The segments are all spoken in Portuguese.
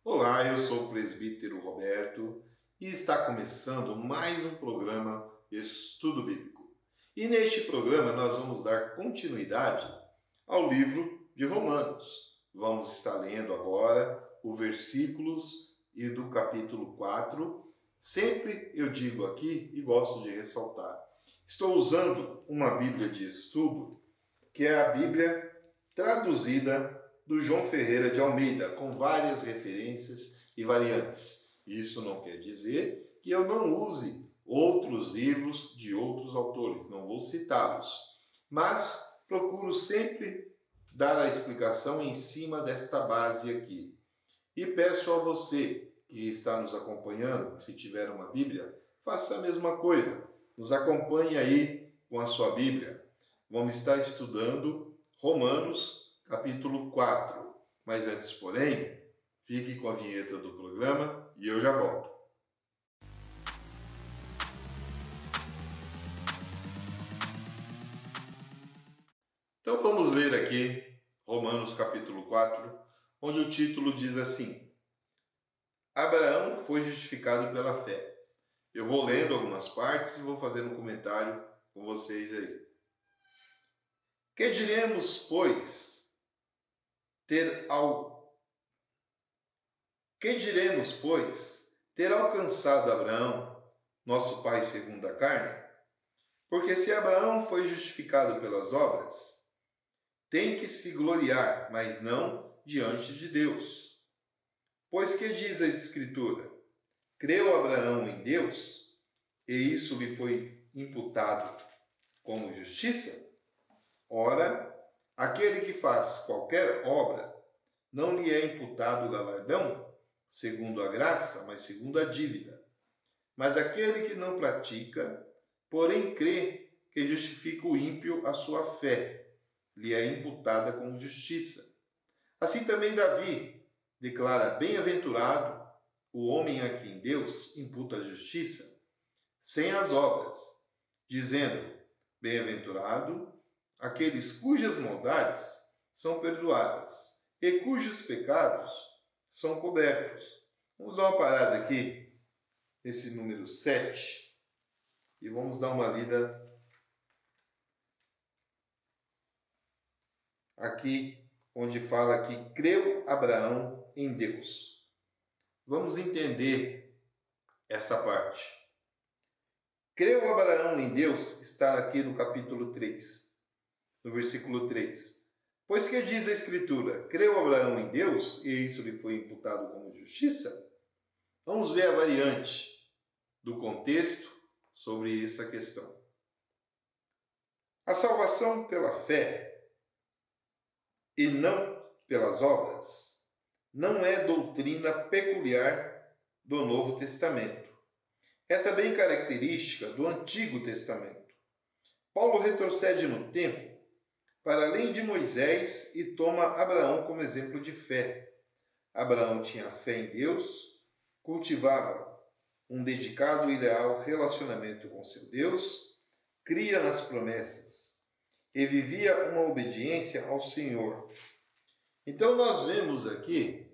Olá, eu sou o presbítero Roberto e está começando mais um programa Estudo Bíblico. E neste programa nós vamos dar continuidade ao livro de Romanos. Vamos estar lendo agora os versículos e do capítulo 4. Sempre eu digo aqui e gosto de ressaltar, estou usando uma Bíblia de estudo, que é a Bíblia traduzida do João Ferreira de Almeida, com várias referências e variantes. Isso não quer dizer que eu não use outros livros de outros autores, não vou citá-los, mas procuro sempre dar a explicação em cima desta base aqui. E peço a você que está nos acompanhando, se tiver uma Bíblia, faça a mesma coisa. Nos acompanhe aí com a sua Bíblia. Vamos estar estudando Romanos, capítulo 4. Mas antes, porém, fique com a vinheta do programa e eu já volto. Então vamos ler aqui Romanos, capítulo 4, onde o título diz assim: Abraão foi justificado pela fé. Eu vou lendo algumas partes e vou fazendo um comentário com vocês aí. Que diremos, pois, ter alcançado Abraão, nosso pai segundo a carne? Porque se Abraão foi justificado pelas obras, tem que se gloriar, mas não diante de Deus. Pois que diz a Escritura? Creu Abraão em Deus, e isso lhe foi imputado como justiça? Ora, aquele que faz qualquer obra, não lhe é imputado o galardão, segundo a graça, mas segundo a dívida. Mas aquele que não pratica, porém crê que justifica o ímpio a sua fé, lhe é imputada como justiça. Assim também Davi declara bem-aventurado o homem a quem Deus imputa a justiça, sem as obras, dizendo, bem-aventurado aqueles cujas maldades são perdoadas e cujos pecados são cobertos. Vamos dar uma parada aqui, nesse número 7, e vamos dar uma lida aqui, onde fala que creu Abraão em Deus. Vamos entender essa parte. Creu Abraão em Deus está aqui no capítulo 3, no versículo 3. Pois que diz a Escritura, creu Abraão em Deus, e isso lhe foi imputado como justiça? Vamos ver a variante do contexto sobre essa questão. A salvação pela fé e não pelas obras não é doutrina peculiar do Novo Testamento. É também característica do Antigo Testamento. Paulo retrocede no tempo para além de Moisés e toma Abraão como exemplo de fé. Abraão tinha fé em Deus, cultivava um dedicado e leal relacionamento com seu Deus, cria nas promessas e vivia uma obediência ao Senhor. Então nós vemos aqui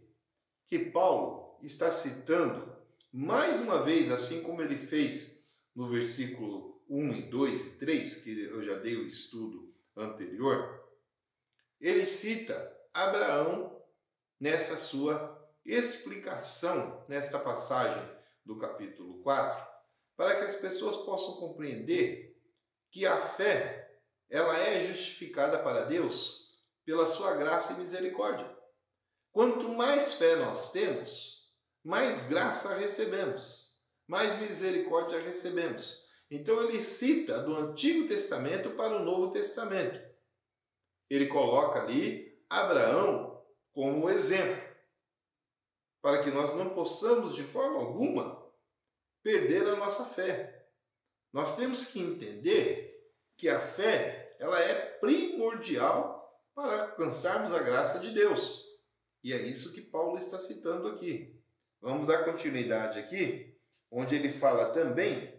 que Paulo está citando mais uma vez, assim como ele fez no versículo 1 e 2 e 3, que eu já dei o estudo anterior, ele cita Abraão nessa sua explicação, nesta passagem do capítulo 4, para que as pessoas possam compreender que a fé, ela é justificada para Deus pela sua graça e misericórdia. Quanto mais fé nós temos, mais graça recebemos, mais misericórdia recebemos. Então ele cita do Antigo Testamento para o Novo Testamento. Ele coloca ali Abraão como exemplo, para que nós não possamos de forma alguma perder a nossa fé. Nós temos que entender que a fé, ela é primordial para alcançarmos a graça de Deus. E é isso que Paulo está citando aqui. Vamos dar continuidade aqui, onde ele fala também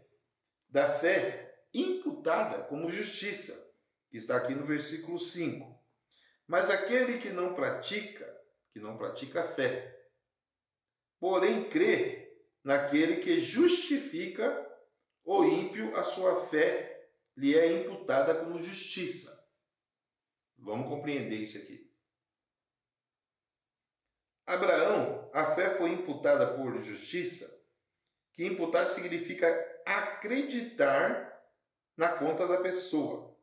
da fé imputada como justiça, que está aqui no versículo 5. Mas aquele que não pratica a fé, porém crê naquele que justifica o ímpio, a sua fé lhe é imputada como justiça. Vamos compreender isso aqui. Abraão, a fé foi imputada por justiça, que imputar significa acreditar na conta da pessoa.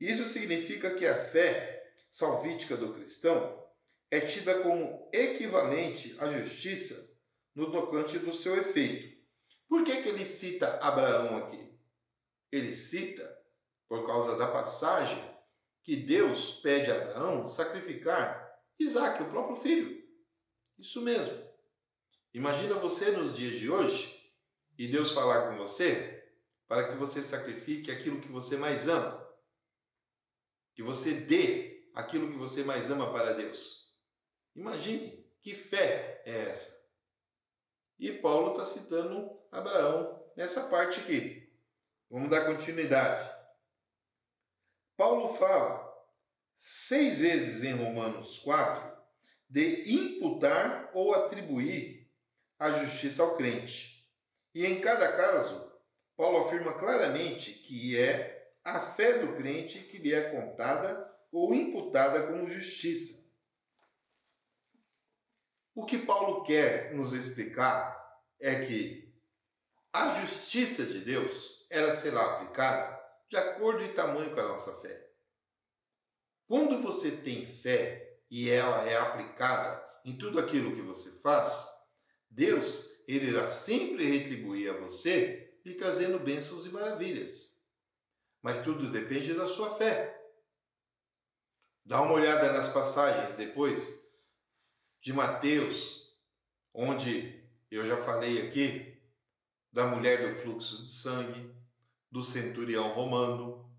Isso significa que a fé salvítica do cristão é tida como equivalente à justiça no tocante do seu efeito. Por que ele cita Abraão aqui? Ele cita por causa da passagem que Deus pede a Abraão sacrificar Isaque, o próprio filho. Isso mesmo. Imagina você nos dias de hoje e Deus falar com você para que você sacrifique aquilo que você mais ama. Que você dê aquilo que você mais ama para Deus. Imagine que fé é essa. E Paulo está citando Abraão nessa parte aqui. Vamos dar continuidade. Paulo fala 6 vezes em Romanos 4 de imputar ou atribuir a justiça ao crente. E em cada caso, Paulo afirma claramente que é a fé do crente que lhe é contada ou imputada como justiça. O que Paulo quer nos explicar é que a justiça de Deus ela será aplicada de acordo e tamanho com a nossa fé. Quando você tem fé e ela é aplicada em tudo aquilo que você faz, Deus ele irá sempre retribuir a você lhe trazendo bênçãos e maravilhas. Mas tudo depende da sua fé. Dá uma olhada nas passagens depois de Mateus, onde eu já falei aqui da mulher do fluxo de sangue, do centurião romano.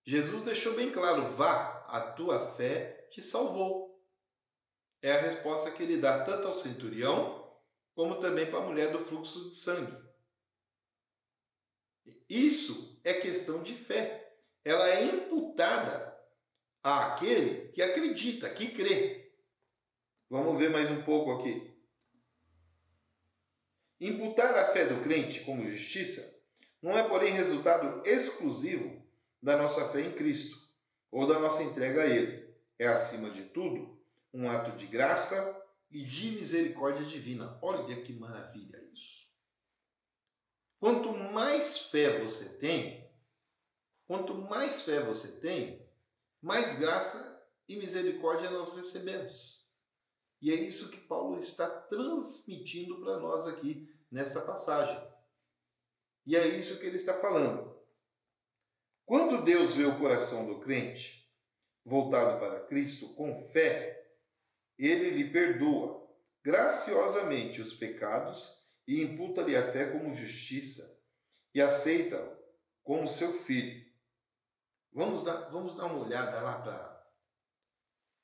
Jesus deixou bem claro, vá, a tua fé te salvou. É a resposta que ele dá tanto ao centurião, como também para a mulher do fluxo de sangue. Isso é questão de fé. Ela é imputada àquele que acredita, que crê. Vamos ver mais um pouco aqui. Imputar a fé do crente como justiça não é, porém, resultado exclusivo da nossa fé em Cristo ou da nossa entrega a Ele. É, acima de tudo, um ato de graça e de misericórdia divina. Olha que maravilha isso. Quanto mais fé você tem, mais graça e misericórdia nós recebemos. E é isso que Paulo está transmitindo para nós aqui nessa passagem. E é isso que ele está falando. Quando Deus vê o coração do crente voltado para Cristo com fé, ele lhe perdoa graciosamente os pecados e imputa-lhe a fé como justiça e aceita-o como seu filho. Vamos dar uma olhada lá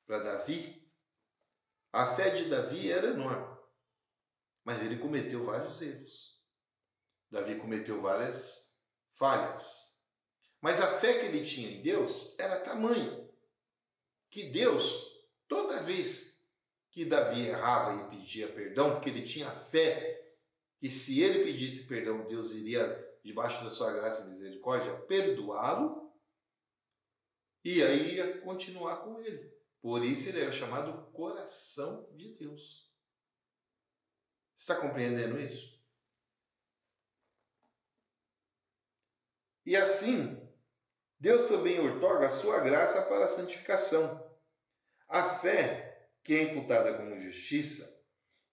para Davi. A fé de Davi era enorme, mas ele cometeu vários erros. Davi cometeu várias falhas. Mas a fé que ele tinha em Deus era tamanha que Deus, toda vez que Davi errava e pedia perdão, porque ele tinha fé que se ele pedisse perdão, Deus iria, debaixo da sua graça e misericórdia, perdoá-lo e aí ia continuar com ele. Por isso ele era chamado coração de Deus. Está compreendendo isso? E assim, Deus também outorga a sua graça para a santificação. A fé, que é imputada como justiça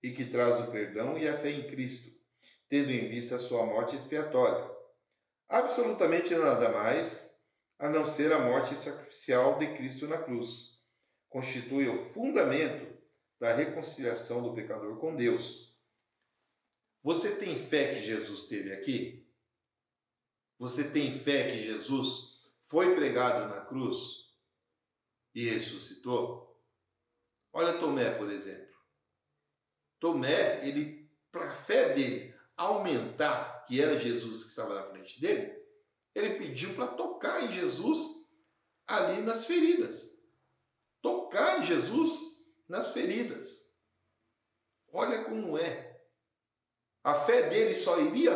e que traz o perdão, e a fé em Cristo, tendo em vista a sua morte expiatória. Absolutamente nada mais a não ser a morte sacrificial de Cristo na cruz. Constitui o fundamento da reconciliação do pecador com Deus. Você tem fé que Jesus teve aqui? Você tem fé que Jesus foi pregado na cruz e ressuscitou? Olha Tomé, por exemplo. Tomé, para a fé dele aumentar, que era Jesus que estava na frente dele, ele pediu para tocar em Jesus ali nas feridas. Tocar em Jesus nas feridas. Olha como é. A fé dele só iria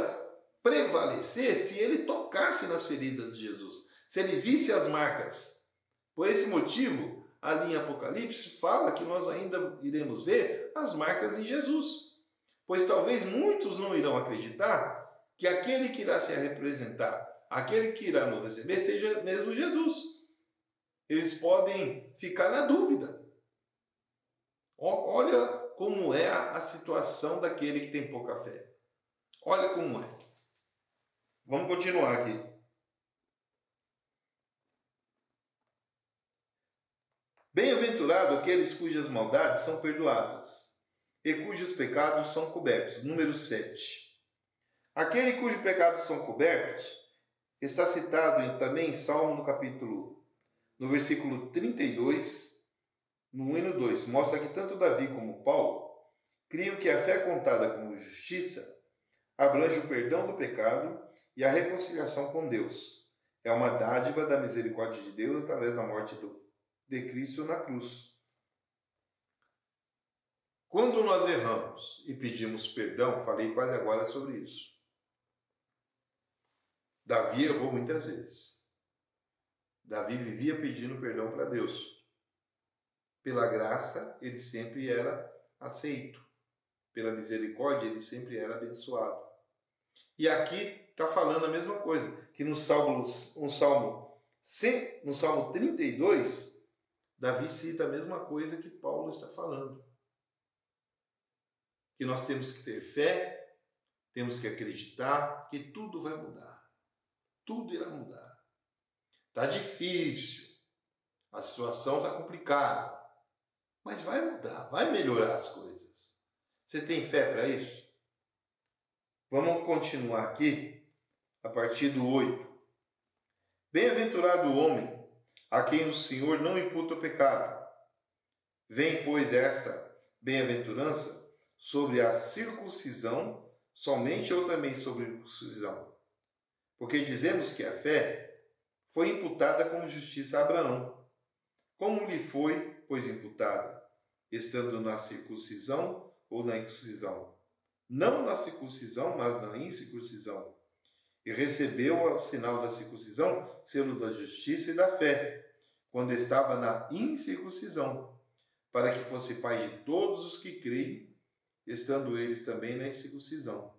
prevalecer se ele tocasse nas feridas de Jesus, se ele visse as marcas. Por esse motivo, ali em Apocalipse fala que nós ainda iremos ver as marcas em Jesus. Pois talvez muitos não irão acreditar que aquele que irá se representar, aquele que irá nos receber, seja mesmo Jesus. Eles podem ficar na dúvida. Olha como é a situação daquele que tem pouca fé. Olha como é. Vamos continuar aqui. Bem-aventurado aqueles cujas maldades são perdoadas e cujos pecados são cobertos. Número 7. Aquele cujos pecados são cobertos está citado também em Salmo no versículo 32, no hino 2. Mostra que tanto Davi como Paulo criam que a fé contada como justiça abrange o perdão do pecado e a reconciliação com Deus. É uma dádiva da misericórdia de Deus através da morte de Cristo na cruz. Quando nós erramos e pedimos perdão, falei quase agora sobre isso. Davi errou muitas vezes. Davi vivia pedindo perdão para Deus. Pela graça, ele sempre era aceito. Pela misericórdia, ele sempre era abençoado. E aqui está falando a mesma coisa, que no Salmo 32, Davi cita a mesma coisa que Paulo está falando. Que nós temos que ter fé, temos que acreditar que tudo vai mudar. Tudo irá mudar. Está difícil, a situação está complicada, mas vai mudar, vai melhorar as coisas. Você tem fé para isso? Vamos continuar aqui, a partir do 8. Bem-aventurado o homem a quem o Senhor não imputa o pecado. Vem, pois, esta bem-aventurança sobre a circuncisão somente ou também sobre a circuncisão? Porque dizemos que a fé foi imputada como justiça a Abraão. Como lhe foi, pois, imputada? Estando na circuncisão ou na incircuncisão? Não na circuncisão, mas na incircuncisão. E recebeu o sinal da circuncisão, selo da justiça e da fé, quando estava na incircuncisão, para que fosse pai de todos os que creem, estando eles também na incircuncisão,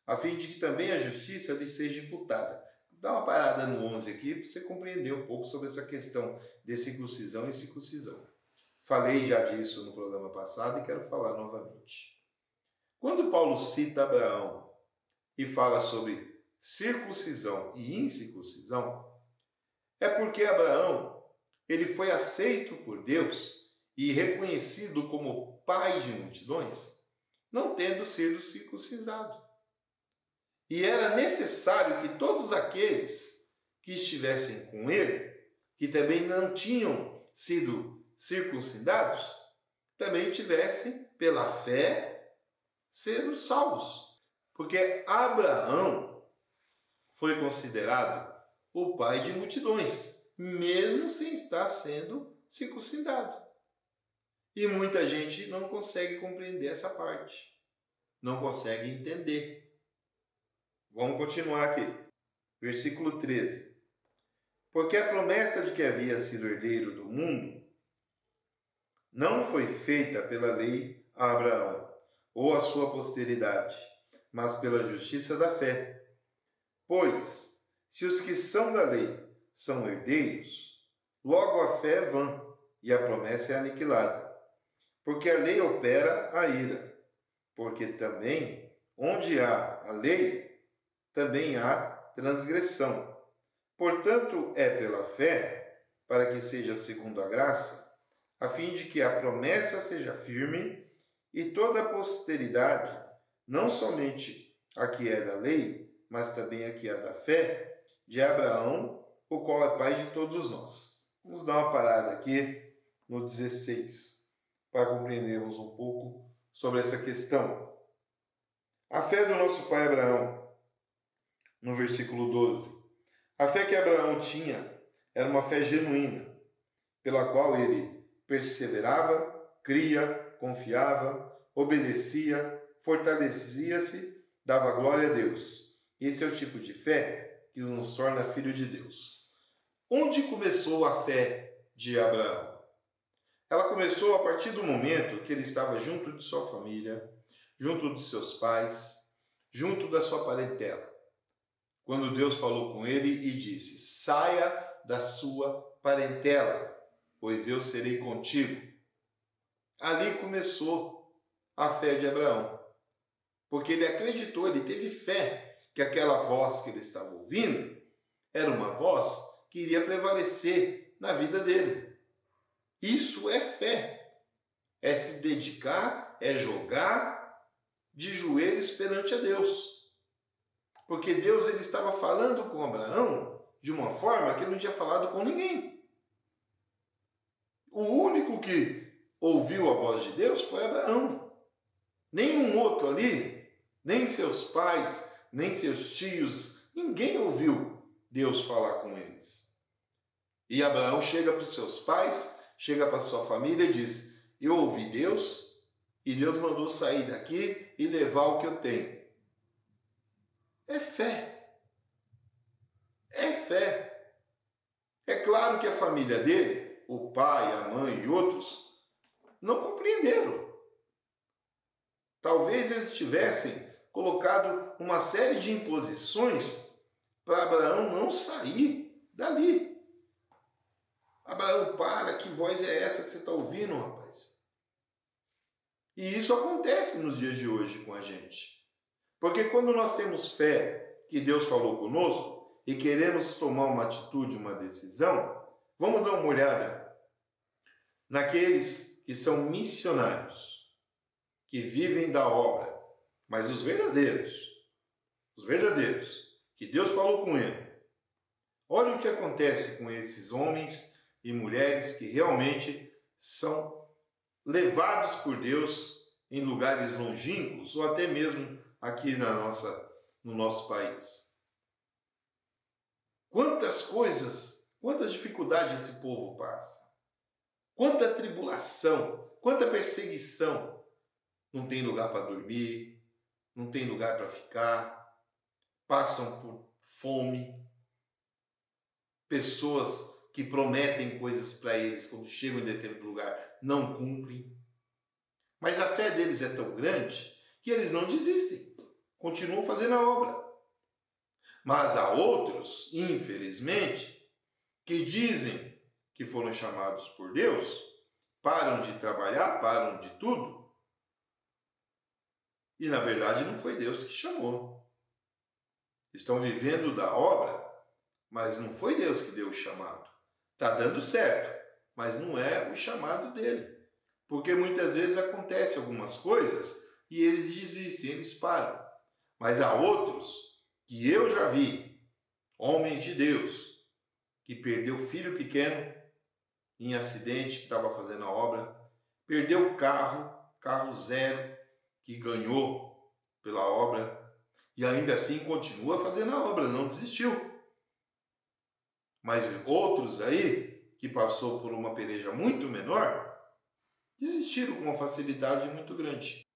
a fim de que também a justiça lhe seja imputada. Dá uma parada no 11 aqui para você compreender um pouco sobre essa questão de circuncisão e circuncisão. Falei já disso no programa passado e quero falar novamente. Quando Paulo cita Abraão e fala sobre circuncisão e incircuncisão, é porque Abraão ele foi aceito por Deus e reconhecido como pai de multidões, não tendo sido circuncisado. E era necessário que todos aqueles que estivessem com ele, que também não tinham sido circuncidados, também tivessem, pela fé, sido salvos. Porque Abraão foi considerado o pai de multidões, mesmo sem estar sendo circuncidado. E muita gente não consegue compreender essa parte, não consegue entender. Vamos continuar aqui. Versículo 13. Porque a promessa de que havia sido herdeiro do mundo não foi feita pela lei a Abraão ou a sua posteridade, mas pela justiça da fé. Pois, se os que são da lei são herdeiros, logo a fé é vã e a promessa é aniquilada. Porque a lei opera a ira. Porque também, onde há a lei, também há transgressão. Portanto, é pela fé, para que seja segundo a graça, a fim de que a promessa seja firme e toda a posteridade, não somente a que é da lei, mas também a que é da fé, de Abraão, o qual é pai de todos nós. Vamos dar uma parada aqui no 16, para compreendermos um pouco sobre essa questão. A fé do nosso pai Abraão, no versículo 12. A fé que Abraão tinha era uma fé genuína, pela qual ele perseverava, cria, confiava, obedecia, fortalecia-se, dava glória a Deus. Esse é o tipo de fé que nos torna filho de Deus. Onde começou a fé de Abraão? Ela começou a partir do momento que ele estava junto de sua família, junto de seus pais, junto da sua parentela. Quando Deus falou com ele e disse: saia da sua parentela, pois eu serei contigo. Ali começou a fé de Abraão, porque ele acreditou, ele teve fé que aquela voz que ele estava ouvindo era uma voz que iria prevalecer na vida dele. Isso é fé, é se dedicar, é jogar de joelhos perante a Deus. Porque Deus ele estava falando com Abraão de uma forma que ele não tinha falado com ninguém. O único que ouviu a voz de Deus foi Abraão. Nenhum outro ali, nem seus pais, nem seus tios, ninguém ouviu Deus falar com eles. E Abraão chega para os seus pais, chega para a sua família e diz: eu ouvi Deus e Deus mandou sair daqui e levar o que eu tenho. É fé. É fé. É claro que a família dele, o pai, a mãe e outros, não compreenderam. Talvez eles tivessem colocado uma série de imposições para Abraão não sair dali. Abraão, para, que voz é essa que você está ouvindo, rapaz? E isso acontece nos dias de hoje com a gente. Porque quando nós temos fé que Deus falou conosco e queremos tomar uma atitude, uma decisão, vamos dar uma olhada naqueles que são missionários, que vivem da obra, mas os verdadeiros, que Deus falou com ele. Olha o que acontece com esses homens e mulheres que realmente são levados por Deus em lugares longínquos ou até mesmo aqui no nosso país. Quantas coisas, quantas dificuldades esse povo passa. Quanta tribulação, quanta perseguição. Não tem lugar para dormir, não tem lugar para ficar, passam por fome. Pessoas que prometem coisas para eles quando chegam em determinado lugar não cumprem. Mas a fé deles é tão grande que eles não desistem, continuam fazendo a obra. Mas há outros, infelizmente, que dizem que foram chamados por Deus, param de trabalhar, param de tudo, e na verdade não foi Deus que chamou. Estão vivendo da obra, mas não foi Deus que deu o chamado. Está dando certo, mas não é o chamado dele. Porque muitas vezes acontecem algumas coisas e eles desistem, eles param. Mas há outros que eu já vi, homens de Deus, que perdeu filho pequeno em acidente, que estava fazendo a obra, perdeu o carro zero, que ganhou pela obra, e ainda assim continua fazendo a obra, não desistiu. Mas outros aí, que passou por uma peleja muito menor, desistiram com uma facilidade muito grande.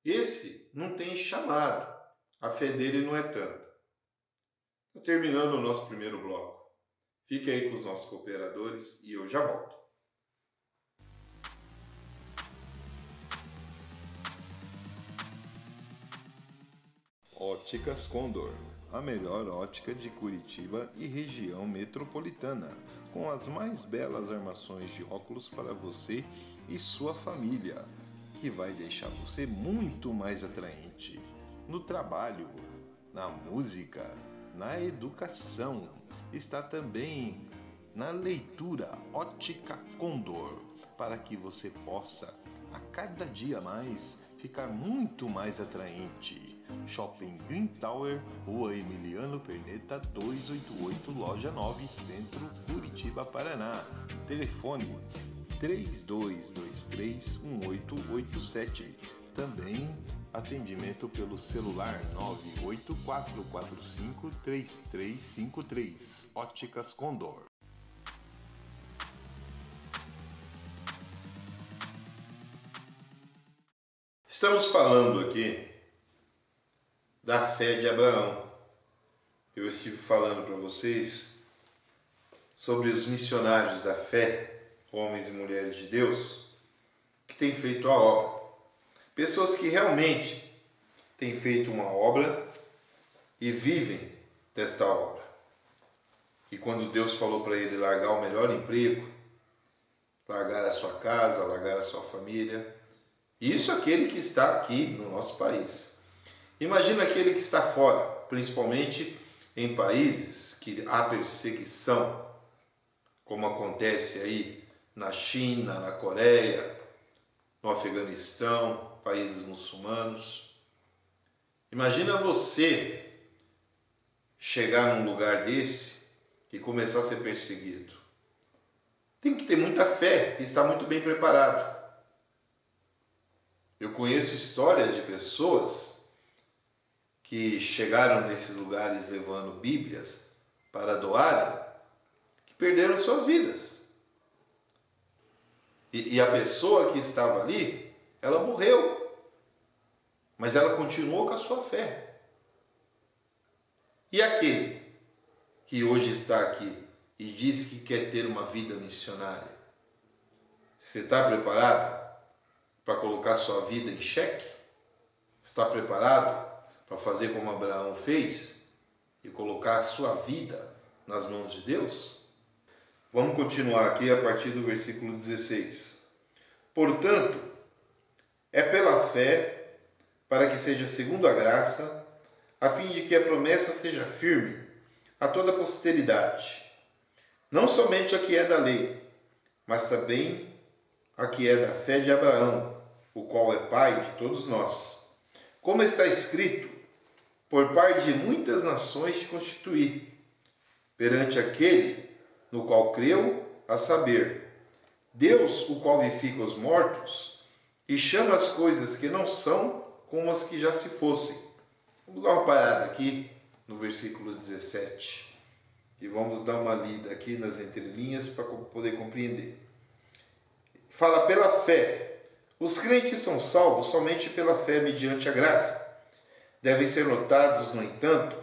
Esse não tem chamado, a fé dele não é tanta. Estou terminando o nosso primeiro bloco. Fique aí com os nossos cooperadores e eu já volto. Óticas Condor, a melhor ótica de Curitiba e região metropolitana, com as mais belas armações de óculos para você e sua família, que vai deixar você muito mais atraente no trabalho, na música, na educação. Está também na leitura Ótica Condor, para que você possa a cada dia mais ficar muito mais atraente. Shopping Green Tower, Rua Emiliano Perneta 288, Loja 9, Centro, Curitiba, Paraná. Telefone 32231887. Também atendimento pelo celular 984453353. Óticas Condor. Estamos falando aqui da fé de Abraão. Eu estive falando para vocês sobre os missionários da fé, homens e mulheres de Deus, que têm feito a obra. Pessoas que realmente têm feito uma obra e vivem desta obra. E quando Deus falou para ele largar o melhor emprego, largar a sua casa, largar a sua família, isso aquele que está aqui no nosso país. Imagina aquele que está fora, principalmente em países que há perseguição, como acontece aí na China, na Coreia, no Afeganistão, países muçulmanos. Imagina você chegar num lugar desse e começar a ser perseguido. Tem que ter muita fé e estar muito bem preparado. Eu conheço histórias de pessoas que chegaram nesses lugares levando Bíblias para doarem, que perderam suas vidas. E a pessoa que estava ali, ela morreu, mas ela continuou com a sua fé. E aquele que hoje está aqui e diz que quer ter uma vida missionária, você está preparado para colocar sua vida em xeque? Está preparado para fazer como Abraão fez e colocar a sua vida nas mãos de Deus? Vamos continuar aqui a partir do versículo 16. Portanto, é pela fé, para que seja segundo a graça, a fim de que a promessa seja firme a toda a posteridade, não somente a que é da lei, mas também a que é da fé de Abraão, o qual é pai de todos nós. Como está escrito, por parte de muitas nações te constituí, perante aquele no qual creu, a saber, Deus, o qual vivifica os mortos e chama as coisas que não são como as que já se fossem. Vamos dar uma parada aqui no versículo 17 e vamos dar uma lida aqui nas entrelinhas para poder compreender. Fala pela fé. Os crentes são salvos somente pela fé mediante a graça. Devem ser notados, no entanto,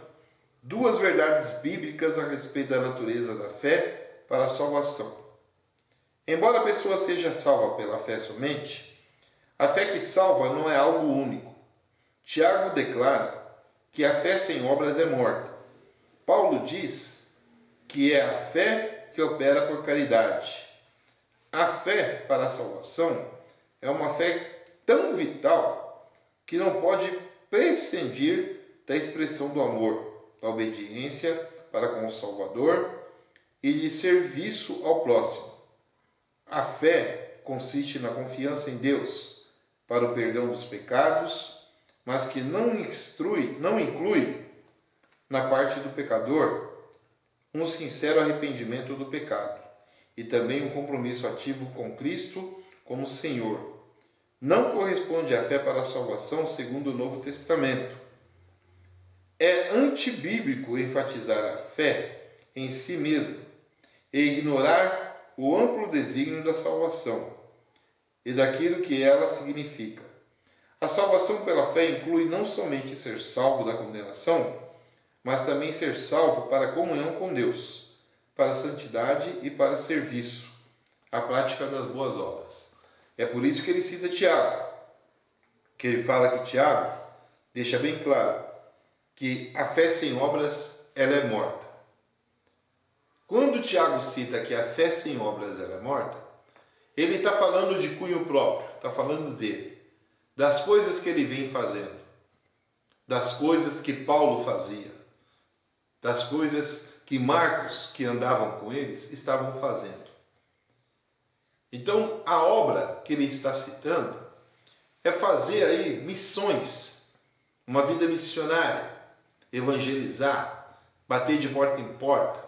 duas verdades bíblicas a respeito da natureza da fé para a salvação. Embora a pessoa seja salva pela fé somente, a fé que salva não é algo único. Tiago declara que a fé sem obras é morta. Paulo diz que é a fé que opera por caridade. A fé para a salvação é uma fé tão vital que não pode prescindir da expressão do amor, da obediência para com o Salvador e de serviço ao próximo. A fé consiste na confiança em Deus para o perdão dos pecados, mas que não inclui na parte do pecador um sincero arrependimento do pecado e também um compromisso ativo com Cristo como Senhor. Não corresponde à fé para a salvação segundo o Novo Testamento. É antibíblico enfatizar a fé em si mesmo e ignorar o amplo desígnio da salvação e daquilo que ela significa. A salvação pela fé inclui não somente ser salvo da condenação, mas também ser salvo para a comunhão com Deus, para a santidade e para serviço, a prática das boas obras. É por isso que ele cita Tiago, que ele fala que Tiago deixa bem claro que a fé sem obras ela é morta. Quando Tiago cita que a fé sem obras ela é morta, ele está falando de cunho próprio, está falando dele, das coisas que ele vem fazendo, das coisas que Paulo fazia, das coisas que Marcos, que andavam com eles, estavam fazendo. Então, a obra que ele está citando é fazer aí missões, uma vida missionária, evangelizar, bater de porta em porta,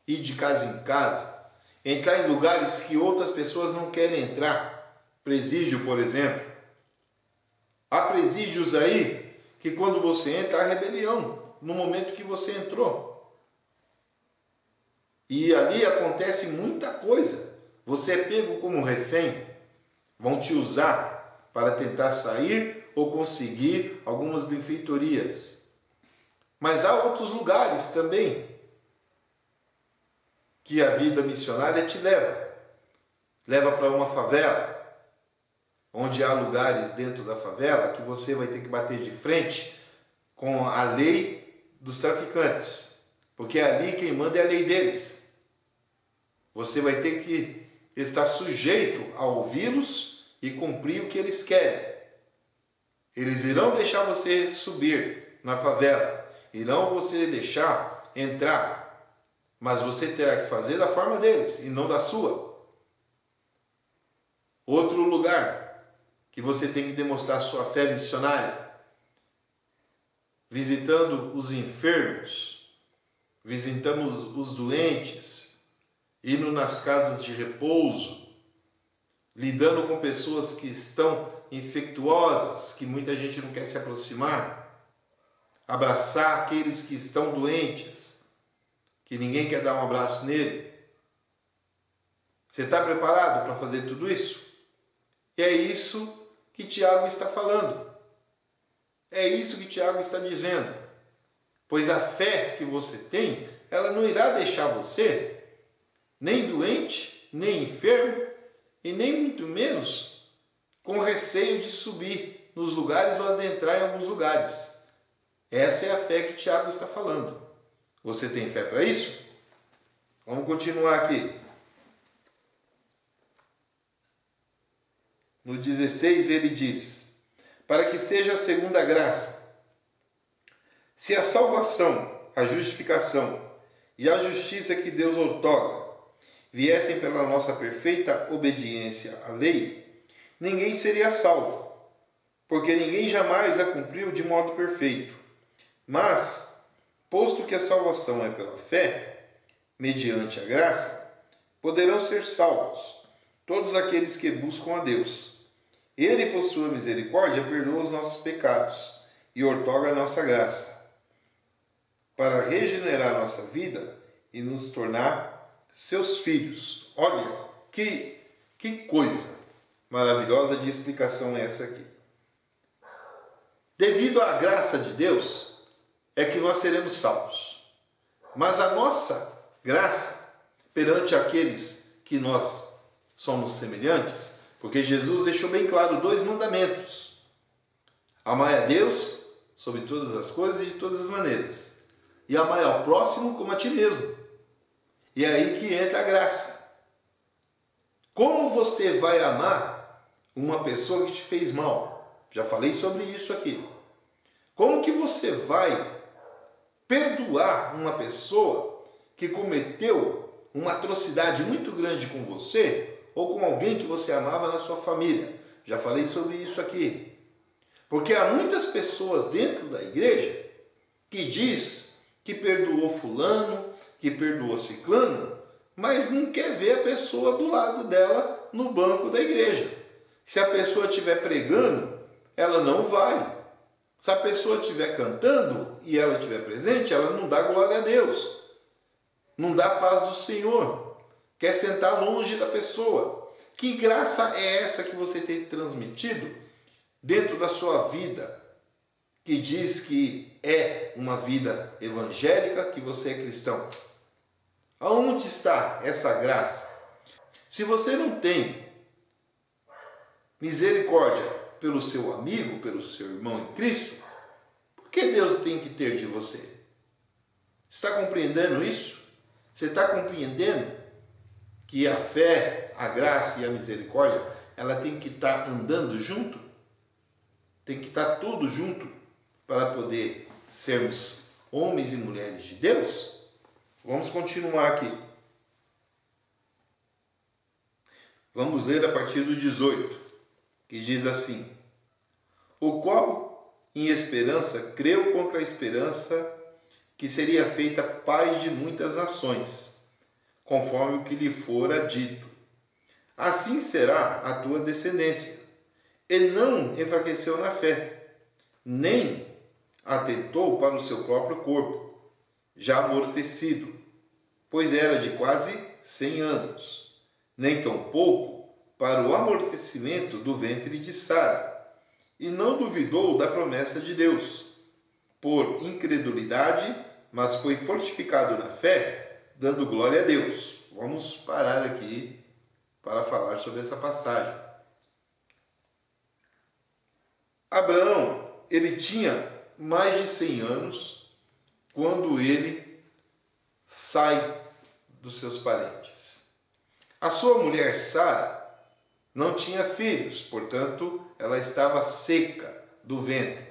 ir de casa em casa, entrar em lugares que outras pessoas não querem entrar. Presídio, por exemplo. Há presídios aí que quando você entra, há rebelião no momento que você entrou. E ali acontece muita coisa. Você é pego como refém, vão te usar para tentar sair ou conseguir algumas benfeitorias. Mas há outros lugares também que a vida missionária te leva. Leva para uma favela, onde há lugares dentro da favela que você vai ter que bater de frente com a lei dos traficantes, porque ali quem manda é a lei deles. Você vai ter que estar sujeito a ouvi-los e cumprir o que eles querem. Eles irão deixar você subir na favela, irão você deixar entrar, mas você terá que fazer da forma deles e não da sua. Outro lugar que você tem que demonstrar sua fé missionária, visitando os enfermos, visitamos os doentes, indo nas casas de repouso, lidando com pessoas que estão infectuosas, que muita gente não quer se aproximar, abraçar aqueles que estão doentes, que ninguém quer dar um abraço nele. Você está preparado para fazer tudo isso? E é isso que Tiago está falando. É isso que Tiago está dizendo. Pois a fé que você tem, ela não irá deixar você nem doente, nem enfermo, e nem muito menos com receio de subir nos lugares ou adentrar em alguns lugares. Essa é a fé que Tiago está falando. Você tem fé para isso? Vamos continuar aqui. No 16 ele diz: para que seja a segunda graça. Se a salvação, a justificação e a justiça que Deus outorga viessem pela nossa perfeita obediência à lei, ninguém seria salvo, porque ninguém jamais a cumpriu de modo perfeito. Mas, posto que a salvação é pela fé, mediante a graça, poderão ser salvos todos aqueles que buscam a Deus. Ele, por sua misericórdia, perdoa os nossos pecados e outorga a nossa graça, para regenerar nossa vida e nos tornar seus filhos. Olha, que coisa maravilhosa de explicação é essa aqui. Devido à graça de Deus, é que nós seremos salvos. Mas a nossa graça, perante aqueles que nós somos semelhantes, porque Jesus deixou bem claro 2 mandamentos: amai a Deus sobre todas as coisas e de todas as maneiras, e amai ao próximo como a ti mesmo. E é aí que entra a graça. Como você vai amar uma pessoa que te fez mal? Já falei sobre isso aqui. Como que você vai perdoar uma pessoa que cometeu uma atrocidade muito grande com você ou com alguém que você amava na sua família? Já falei sobre isso aqui. Porque há muitas pessoas dentro da igreja que diz que perdoou fulano, que perdoou ciclano, mas não quer ver a pessoa do lado dela no banco da igreja. Se a pessoa estiver pregando, ela não vai. Se a pessoa estiver cantando e ela estiver presente, ela não dá glória a Deus. Não dá paz do Senhor. Quer sentar longe da pessoa. Que graça é essa que você tem transmitido dentro da sua vida, que diz que é uma vida evangélica, que você é cristão? Aonde está essa graça? Se você não tem misericórdia pelo seu amigo, pelo seu irmão em Cristo, por que Deus tem que ter de você? Está compreendendo isso? Você está compreendendo que a fé, a graça e a misericórdia, ela tem que estar andando junto? Tem que estar tudo junto para poder sermos homens e mulheres de Deus? Vamos continuar aqui. Vamos ler a partir do 18, que diz assim: o qual, em esperança, creu contra a esperança que seria feita pai de muitas nações, conforme o que lhe fora dito: assim será a tua descendência. Ele não enfraqueceu na fé, nem atentou para o seu próprio corpo, já amortecido, pois era de quase 100 anos, nem tampouco para o amortecimento do ventre de Sara, e não duvidou da promessa de Deus, por incredulidade, mas foi fortificado na fé, dando glória a Deus. Vamos parar aqui para falar sobre essa passagem. Abraão, ele tinha mais de 100 anos quando ele sai dos seus parentes. A sua mulher Sara não tinha filhos, portanto, ela estava seca do ventre.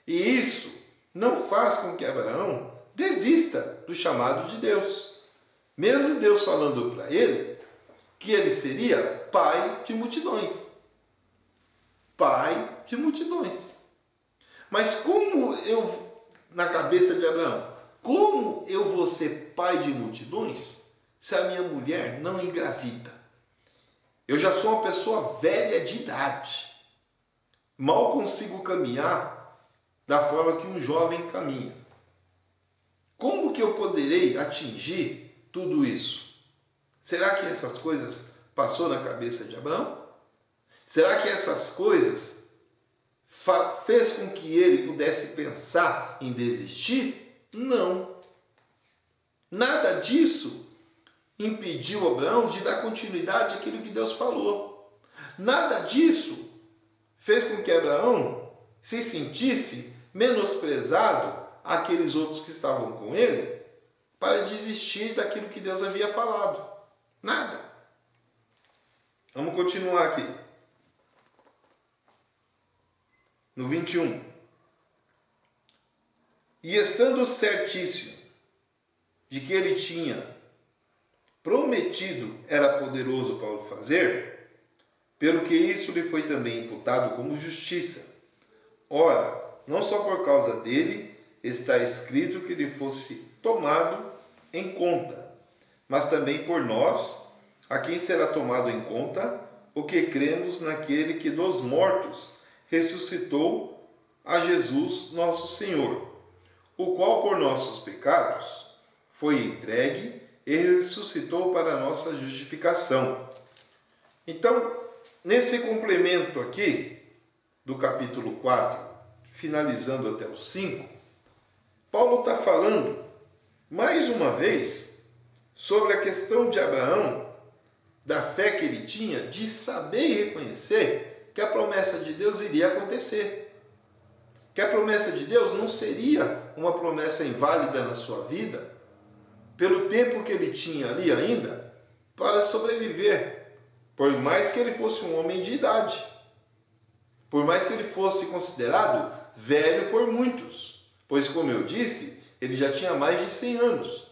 E isso não faz com que Abraão desista do chamado de Deus. Mesmo Deus falando para ele que ele seria pai de multidões. Pai de multidões. Mas como na cabeça de Abraão, como eu vou ser pai de multidões se a minha mulher não engravida? Eu já sou uma pessoa velha de idade. Mal consigo caminhar da forma que um jovem caminha. Como que eu poderei atingir tudo isso? Será que essas coisas passou na cabeça de Abraão? Será que essas coisas fez com que ele pudesse pensar em desistir? Não. Nada disso impediu Abraão de dar continuidade àquilo que Deus falou. Nada disso fez com que Abraão se sentisse menosprezado àqueles outros que estavam com ele para desistir daquilo que Deus havia falado. Nada. Vamos continuar aqui. No 21. E estando certíssimo de que ele tinha prometido era poderoso para o fazer, pelo que isso lhe foi também imputado como justiça. Ora, não só por causa dele está escrito que ele fosse tomado em conta, mas também por nós, a quem será tomado em conta, o que cremos naquele que dos mortos ressuscitou a Jesus nosso Senhor, o qual por nossos pecados foi entregue e ressuscitou para a nossa justificação. Então, nesse complemento aqui, do capítulo 4, finalizando até o 5, Paulo está falando, mais uma vez, sobre a questão de Abraão, da fé que ele tinha, de saber e reconhecer que a promessa de Deus iria acontecer. Que a promessa de Deus não seria uma promessa inválida na sua vida, pelo tempo que ele tinha ali ainda, para sobreviver, por mais que ele fosse um homem de idade, por mais que ele fosse considerado velho por muitos, pois, como eu disse, ele já tinha mais de 100 anos,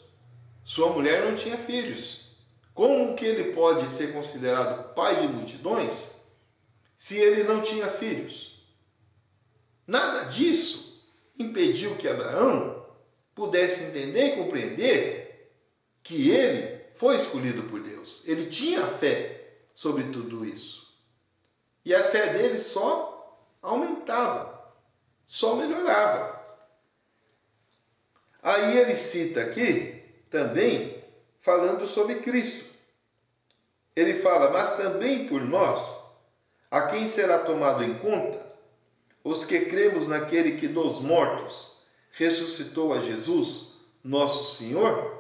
sua mulher não tinha filhos. Como que ele pode ser considerado pai de multidões se ele não tinha filhos? Nada disso impediu que Abraão pudesse entender e compreender que ele foi escolhido por Deus. Ele tinha fé sobre tudo isso. E a fé dele só aumentava, só melhorava. Aí ele cita aqui também falando sobre Cristo. Ele fala, mas também por nós, a quem será tomado em conta, os que cremos naquele que dos mortos ressuscitou a Jesus, nosso Senhor.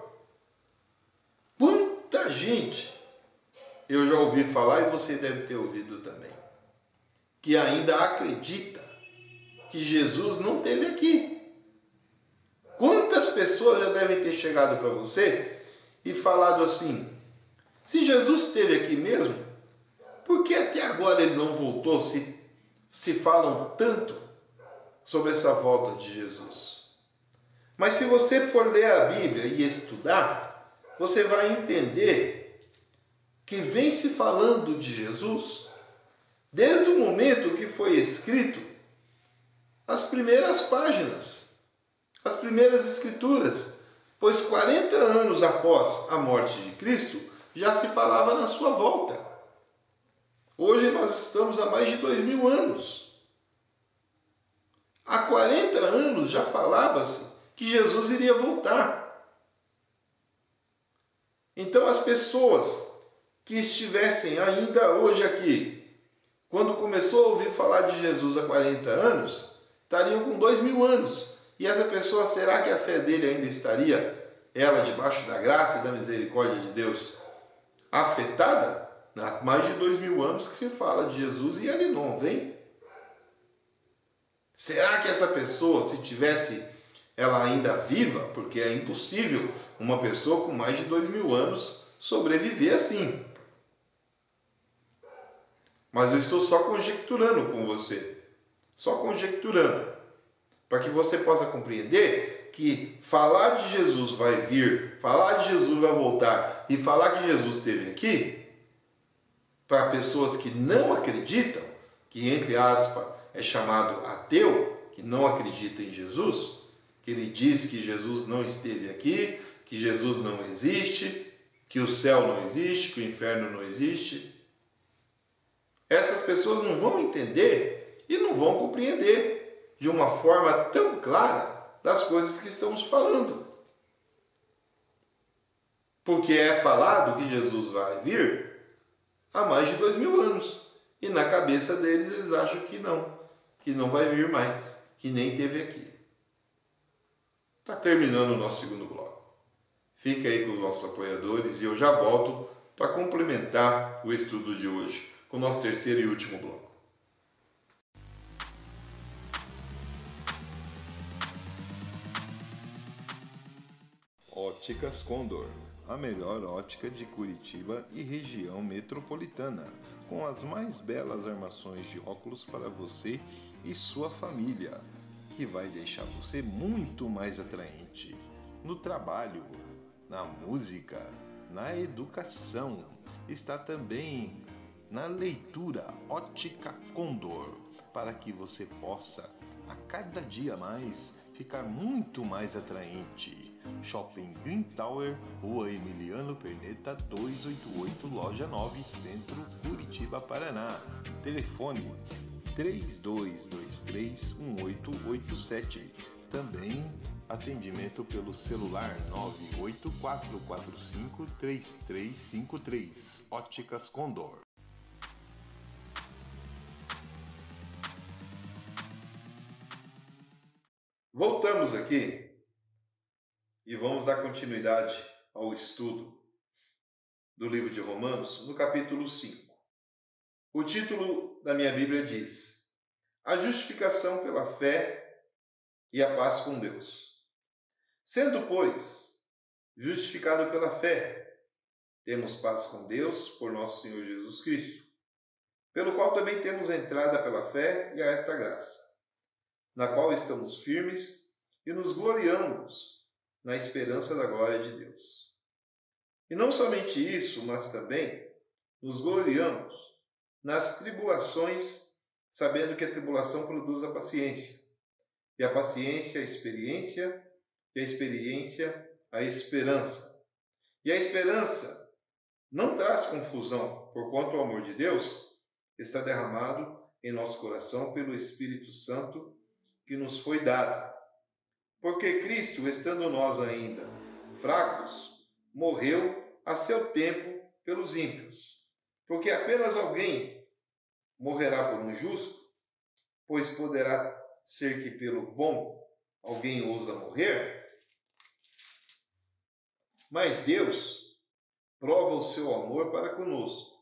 Quanta gente eu já ouvi falar, e você deve ter ouvido também, que ainda acredita que Jesus não esteve aqui. Quantas pessoas já devem ter chegado para você e falado assim, se Jesus esteve aqui mesmo, por que até agora ele não voltou, se falam tanto sobre essa volta de Jesus? Mas se você for ler a Bíblia e estudar, você vai entender que vem se falando de Jesus desde o momento que foi escrito as primeiras páginas, as primeiras escrituras, pois 40 anos após a morte de Cristo já se falava na sua volta. Hoje nós estamos há mais de 2000 anos. Há 40 anos já falava-se que Jesus iria voltar. Então as pessoas que estivessem ainda hoje aqui, quando começou a ouvir falar de Jesus há 40 anos, estariam com 2000 anos. E essa pessoa, será que a fé dele ainda estaria, ela debaixo da graça e da misericórdia de Deus, afetada? Há mais de 2000 anos que se fala de Jesus e ele não vem. Será que essa pessoa, se tivesse ela ainda viva, porque é impossível uma pessoa com mais de 2000 anos sobreviver assim. Mas eu estou só conjecturando com você, só conjecturando, para que você possa compreender que falar de Jesus vai vir, falar de Jesus vai voltar e falar que Jesus esteve aqui, para pessoas que não acreditam, que entre aspas é chamado ateu, que não acredita em Jesus, que ele diz que Jesus não esteve aqui, que Jesus não existe, que o céu não existe, que o inferno não existe. Essas pessoas não vão entender e não vão compreender de uma forma tão clara das coisas que estamos falando. Porque é falado que Jesus vai vir há mais de 2000 anos. E na cabeça deles eles acham que não vai vir mais, que nem teve aqui. Está terminando o nosso segundo bloco. Fica aí com os nossos apoiadores e eu já volto para complementar o estudo de hoje, com o nosso terceiro e último bloco. Óticas Condor, a melhor ótica de Curitiba e região metropolitana, com as mais belas armações de óculos para você e sua família, que vai deixar você muito mais atraente no trabalho, na música, na educação. Está também na leitura Ótica Condor, para que você possa a cada dia mais ficar muito mais atraente. Shopping Green Tower, Rua Emiliano Perneta 288, Loja 9, Centro, Curitiba, Paraná. Telefone 32231887. Também atendimento pelo celular 984453353. Óticas Condor. Voltamos aqui e vamos dar continuidade ao estudo do livro de Romanos, no capítulo 5. O título da minha Bíblia diz: A justificação pela fé e a paz com Deus. Sendo, pois, justificado pela fé, temos paz com Deus por nosso Senhor Jesus Cristo, pelo qual também temos entrada pela fé e a esta graça, na qual estamos firmes e nos gloriamos na esperança da glória de Deus. E não somente isso, mas também nos gloriamos nas tribulações, sabendo que a tribulação produz a paciência, e a paciência a experiência, e a experiência a esperança. E a esperança não traz confusão, porquanto o amor de Deus está derramado em nosso coração pelo Espírito Santo que nos foi dado. Porque Cristo, estando nós ainda fracos, morreu a seu tempo pelos ímpios. Porque apenas alguém morrerá por um justo, pois poderá ser que pelo bom alguém ousa morrer. Mas Deus prova o seu amor para conosco.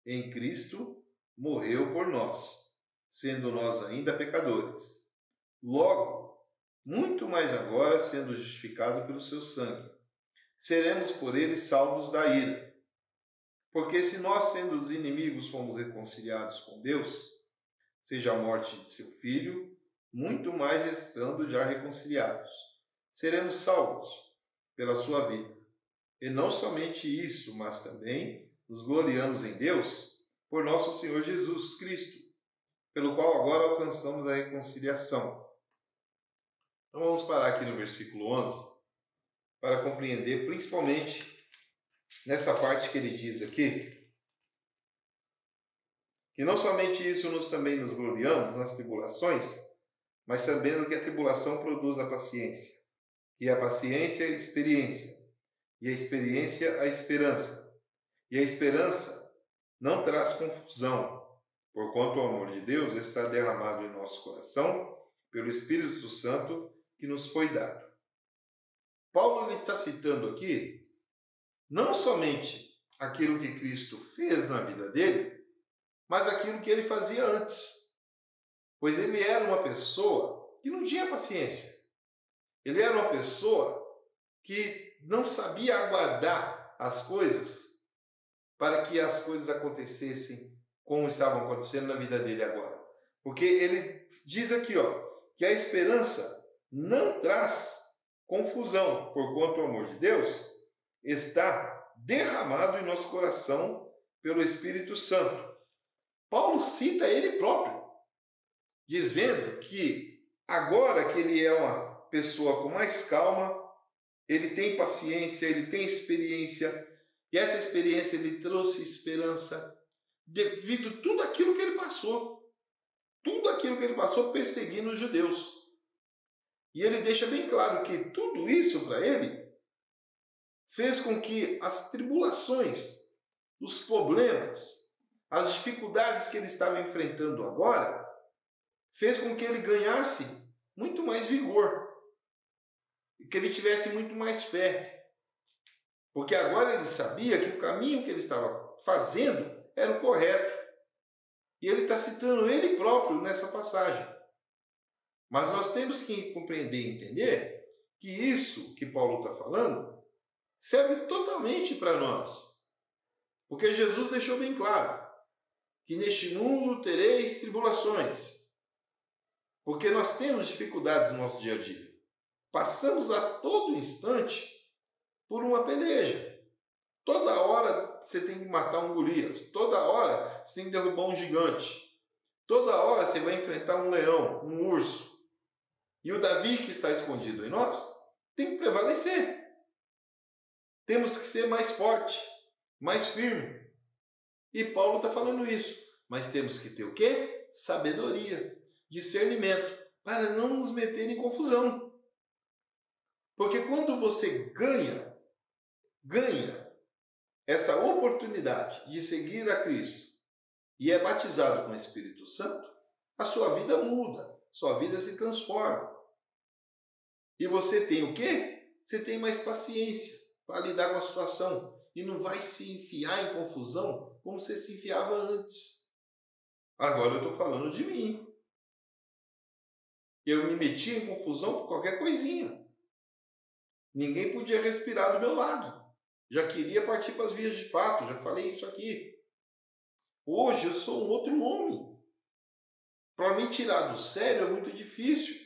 Em Cristo morreu por nós, sendo nós ainda pecadores. Logo, muito mais agora, sendo justificado pelo seu sangue, seremos por ele salvos da ira. Porque se nós, sendo os inimigos, fomos reconciliados com Deus, seja a morte de seu Filho, muito mais estando já reconciliados, seremos salvos pela sua vida. E não somente isso, mas também nos gloriamos em Deus por nosso Senhor Jesus Cristo, pelo qual agora alcançamos a reconciliação. Então vamos parar aqui no versículo 11 para compreender principalmente nessa parte que ele diz aqui, que não somente isso nós também nos gloriamos nas tribulações, mas sabendo que a tribulação produz a paciência, e a paciência a experiência, e a experiência a esperança, E a esperança não traz confusão, porquanto o amor de Deus está derramado em nosso coração pelo Espírito Santo que nos foi dado. Paulo ele está citando aqui não somente aquilo que Cristo fez na vida dele, mas aquilo que ele fazia antes. Pois ele era uma pessoa que não tinha paciência. Ele era uma pessoa que não sabia aguardar as coisas para que as coisas acontecessem como estavam acontecendo na vida dele agora. Porque ele diz aqui, que a esperança não traz confusão, porquanto o amor de Deus está derramado em nosso coração pelo Espírito Santo. Paulo cita ele próprio, dizendo que agora que ele é uma pessoa com mais calma, ele tem paciência, ele tem experiência, e essa experiência lhe trouxe esperança devido a tudo aquilo que ele passou. Tudo aquilo que ele passou perseguindo os judeus. E ele deixa bem claro que tudo isso para ele fez com que as tribulações, os problemas, as dificuldades que ele estava enfrentando agora, fez com que ele ganhasse muito mais vigor, que ele tivesse muito mais fé. Porque agora ele sabia que o caminho que ele estava fazendo era o correto. E ele está citando ele próprio nessa passagem. Mas nós temos que compreender e entender que isso que Paulo está falando serve totalmente para nós. Porque Jesus deixou bem claro que neste mundo tereis tribulações. Porque nós temos dificuldades no nosso dia a dia. Passamos a todo instante por uma peleja. Toda hora você tem que matar um Golias. Toda hora você tem que derrubar um gigante. Toda hora você vai enfrentar um leão, um urso. E o Davi que está escondido em nós tem que prevalecer. Temos que ser mais forte, mais firme. E Paulo está falando isso. Mas temos que ter o quê? Sabedoria, discernimento, para não nos meter em confusão. Porque quando você ganha essa oportunidade de seguir a Cristo e é batizado com o Espírito Santo, a sua vida muda, sua vida se transforma. E você tem o quê? Você tem mais paciência para lidar com a situação e não vai se enfiar em confusão como você se enfiava antes. Agora eu estou falando de mim. Eu me metia em confusão por qualquer coisinha. Ninguém podia respirar do meu lado. Já queria partir para as vias de fato, já falei isso aqui. Hoje eu sou um outro homem. Para me tirar do sério é muito difícil.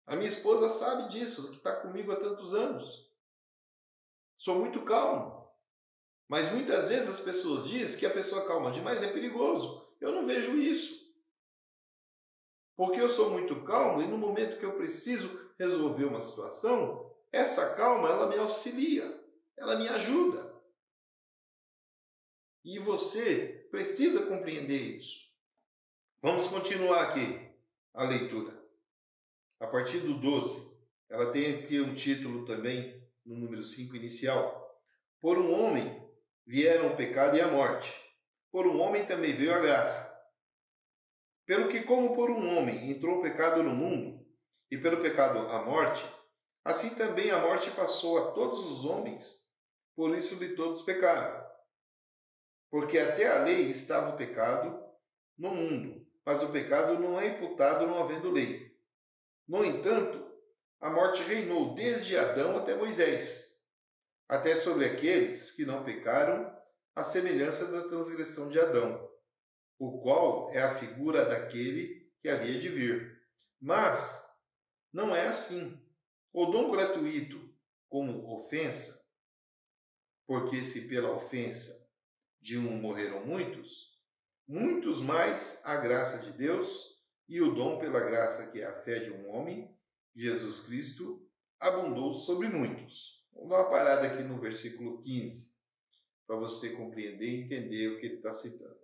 A minha esposa sabe disso, que está comigo há tantos anos. Sou muito calmo. Mas muitas vezes as pessoas dizem que a pessoa calma demais é perigoso. Eu não vejo isso. Porque eu sou muito calmo e no momento que eu preciso resolver uma situação, essa calma ela me auxilia, ela me ajuda. E você precisa compreender isso. Vamos continuar aqui a leitura. A partir do 12, ela tem aqui um título também, no número 5 inicial. Por um homem vieram o pecado e a morte. Por um homem também veio a graça. Pelo que como por um homem entrou o pecado no mundo, e pelo pecado a morte, assim também a morte passou a todos os homens, por isso lhe todos pecaram. Porque até a lei estava o pecado no mundo, mas o pecado não é imputado não havendo lei. No entanto, a morte reinou desde Adão até Moisés, até sobre aqueles que não pecaram, à semelhança da transgressão de Adão, o qual é a figura daquele que havia de vir. Mas não é assim. O dom gratuito como ofensa, porque se pela ofensa de um morreram muitos, muitos mais a graça de Deus e o dom pela graça que é a fé de um homem, Jesus Cristo, abundou sobre muitos. Vamos dar uma parada aqui no versículo 15, para você compreender e entender o que ele está citando.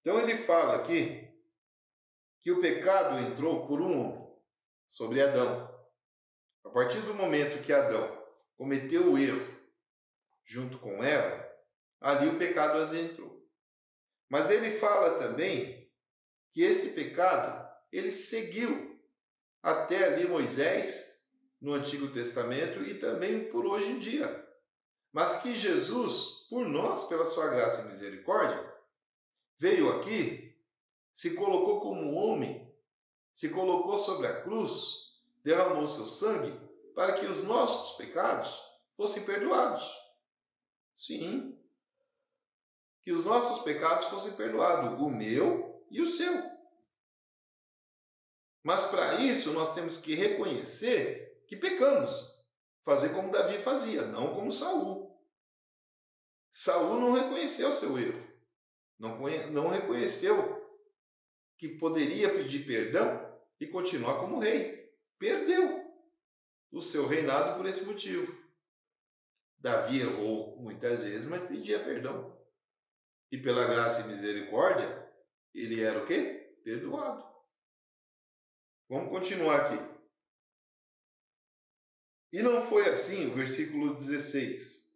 Então ele fala aqui que o pecado entrou por um homem, sobre Adão. A partir do momento que Adão cometeu o erro junto com Eva, ali o pecado adentrou. Mas ele fala também que esse pecado, ele seguiu até ali Moisés, no Antigo Testamento, e também por hoje em dia. Mas que Jesus, por nós, pela sua graça e misericórdia, veio aqui, se colocou como homem, se colocou sobre a cruz, derramou seu sangue, para que os nossos pecados fossem perdoados. Sim, que os nossos pecados fossem perdoados, o meu e o seu. Mas para isso nós temos que reconhecer que pecamos. Fazer como Davi fazia, não como Saul. Saul não reconheceu seu erro. Não reconheceu que poderia pedir perdão e continuar como rei. Perdeu o seu reinado por esse motivo. Davi errou muitas vezes, mas pedia perdão. E pela graça e misericórdia, ele era o quê? Perdoado. Vamos continuar aqui. E não foi assim, o versículo 16.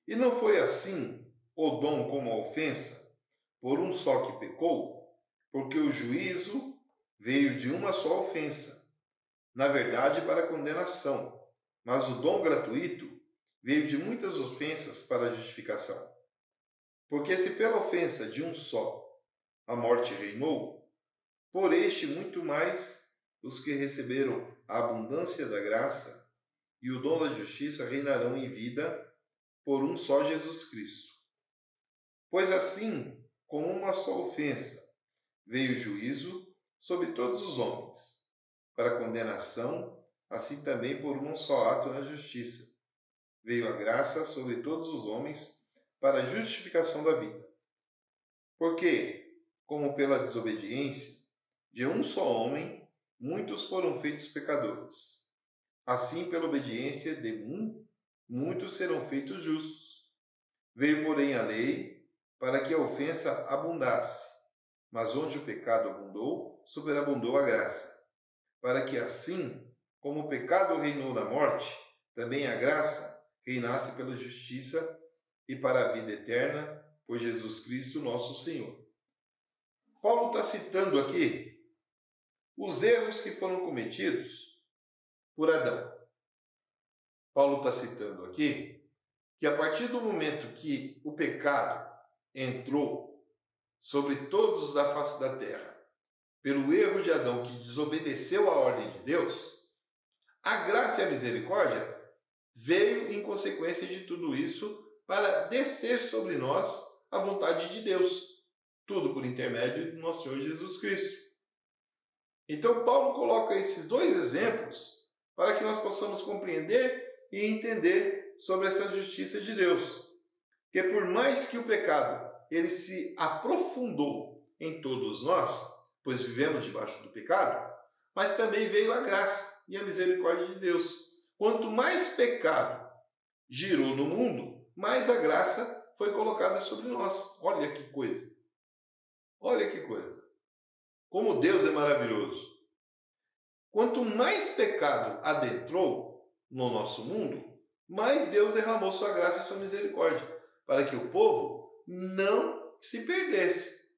E não foi assim o dom como a ofensa, por um só que pecou, porque o juízo veio de uma só ofensa, na verdade para a condenação, mas o dom gratuito veio de muitas ofensas para a justificação. Porque se pela ofensa de um só a morte reinou, por este muito mais os que receberam a abundância da graça e o dom da justiça reinarão em vida por um só Jesus Cristo. Pois assim, com uma só ofensa, veio o juízo sobre todos os homens, para condenação, assim também por um só ato na justiça. Veio a graça sobre todos os homens, para a justificação da vida. Porque, como pela desobediência de um só homem, muitos foram feitos pecadores. Assim, pela obediência de um, muitos serão feitos justos. Veio, porém, a lei para que a ofensa abundasse. Mas onde o pecado abundou, superabundou a graça. Para que assim, como o pecado reinou na morte, também a graça reinasse pela justiça e para a vida eterna, por Jesus Cristo nosso Senhor. Paulo está citando aqui os erros que foram cometidos por Adão. Paulo está citando aqui que a partir do momento que o pecado entrou sobre todos da face da terra, pelo erro de Adão que desobedeceu à ordem de Deus, a graça e a misericórdia veio em consequência de tudo isso para descer sobre nós a vontade de Deus, tudo por intermédio do nosso Senhor Jesus Cristo. Então Paulo coloca esses dois exemplos para que nós possamos compreender e entender sobre essa justiça de Deus. Que por mais que o pecado ele se aprofundou em todos nós, pois vivemos debaixo do pecado, mas também veio a graça e a misericórdia de Deus. Quanto mais pecado girou no mundo, mais a graça foi colocada sobre nós. Olha que coisa! Olha que coisa! Como Deus é maravilhoso! Quanto mais pecado adentrou no nosso mundo, mais Deus derramou sua graça e sua misericórdia, para que o povo não se perdesse.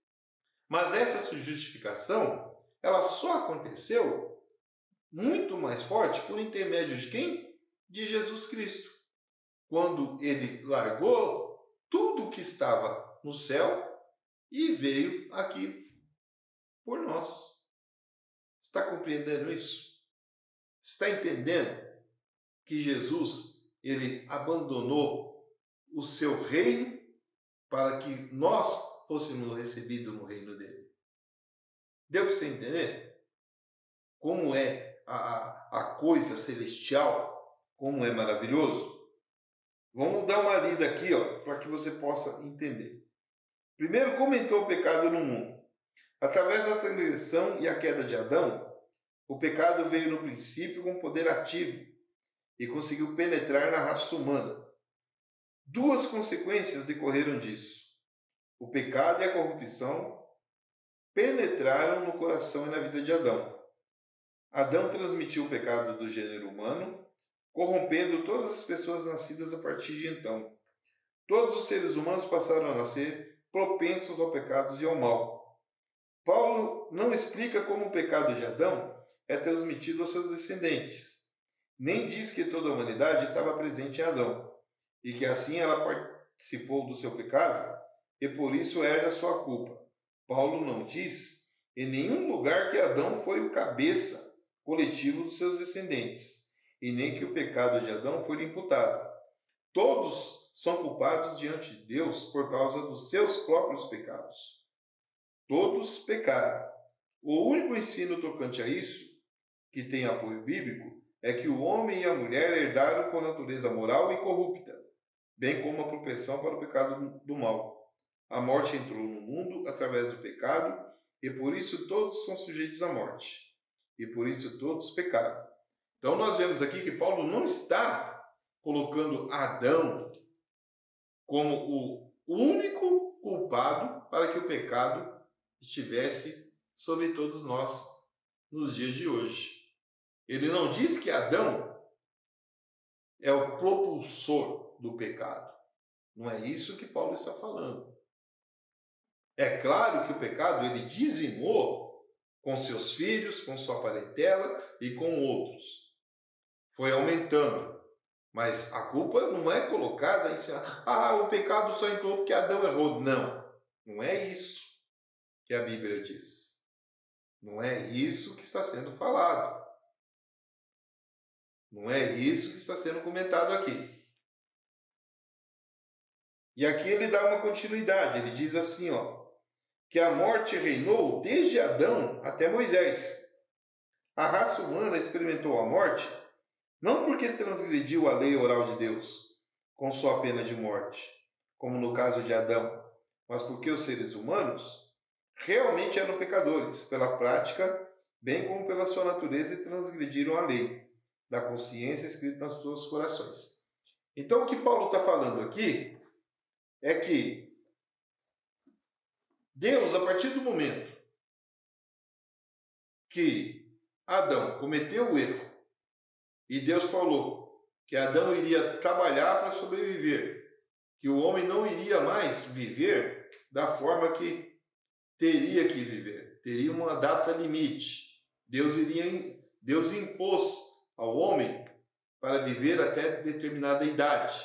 Mas essa justificação, ela só aconteceu muito mais forte por intermédio de quem? De Jesus Cristo. Quando ele largou tudo que estava no céu e veio aqui por nós. Está compreendendo isso? Está entendendo que Jesus, ele abandonou o seu reino para que nós fôssemos recebidos no reino dele? Deu para você entender? Como é a coisa celestial, como é maravilhoso? Vamos dar uma lida aqui, para que você possa entender. Primeiro, como entrou o pecado no mundo? Através da transgressão e a queda de Adão, o pecado veio no princípio com poder ativo e conseguiu penetrar na raça humana. Duas consequências decorreram disso. O pecado e a corrupção penetraram no coração e na vida de Adão. Adão transmitiu o pecado do gênero humano, corrompendo todas as pessoas nascidas a partir de então. Todos os seres humanos passaram a nascer propensos ao pecado e ao mal. Paulo não explica como o pecado de Adão é transmitido aos seus descendentes, nem diz que toda a humanidade estava presente em Adão, e que assim ela participou do seu pecado e por isso herda sua culpa. Paulo não diz em nenhum lugar que Adão foi o cabeça coletivo dos seus descendentes, e nem que o pecado de Adão foi imputado. Todos são culpados diante de Deus por causa dos seus próprios pecados. Todos pecaram. O único ensino tocante a isso, que tem apoio bíblico, é que o homem e a mulher herdaram com natureza moral e corrupta, bem como a propensão para o pecado do mal. A morte entrou no mundo através do pecado, e por isso todos são sujeitos à morte. E por isso todos pecaram. Então nós vemos aqui que Paulo não está colocando Adão como o único culpado para que o pecado estivesse sobre todos nós nos dias de hoje. Ele não diz que Adão é o propulsor do pecado. Não é isso que Paulo está falando. É claro que o pecado ele dizimou com seus filhos, com sua parentela e com outros. Foi aumentando. Mas a culpa não é colocada em cima. O pecado só entrou porque Adão errou. Não. Não é isso que a Bíblia diz. Não é isso que está sendo falado. Não é isso que está sendo comentado aqui. E aqui ele dá uma continuidade. Ele diz assim, que a morte reinou desde Adão até Moisés. A raça humana experimentou a morte não porque transgrediu a lei oral de Deus, com sua pena de morte, como no caso de Adão, mas porque os seres humanos realmente eram pecadores, pela prática, bem como pela sua natureza, e transgrediram a lei da consciência escrita nos seus corações. Então, o que Paulo está falando aqui é que Deus, a partir do momento que Adão cometeu o erro, e Deus falou que Adão iria trabalhar para sobreviver, que o homem não iria mais viver da forma que teria que viver, teria uma data limite. Deus impôs ao homem para viver até determinada idade,